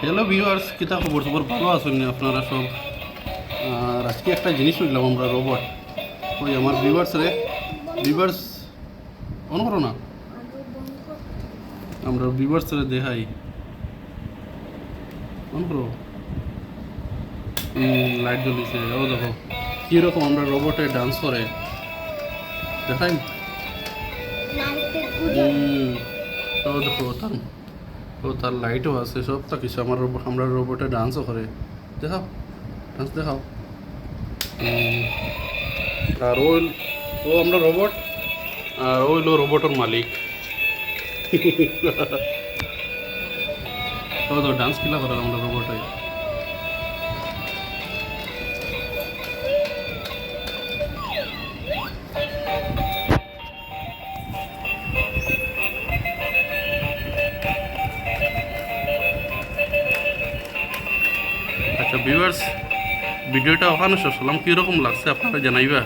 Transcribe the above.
Hello viewers, কিতা খবর সবর ভালো আছেন নি আপনারা সব? আর আজকে একটা জিনিস বুঝলাম আমরা রোবট। ওই আমার ভিউয়ার্স অন করো না, আমরা ভিউয়ার্স রে দেখাই। অন করো। লাইট জ্বলিছে, ও দেখো কীরকম আমরা রোবটে ডান্স করে দেখাই। ও দেখো তার লাইটও আছে, সব তো কিছু আমরা রোবটে ডান্সও করে। দেখাও, ডান্স দেখাও। আর ও আমরা রোবট, আর ও হইলো রোবটের মালিক। ও তো ডান্স কিলা করে আমরা রোবটে। আচ্ছা ভিউয়ার্স, ভিডিওটা ওখানে শেষ হলাম, কীরকম লাগছে আপনারা জানাইবা।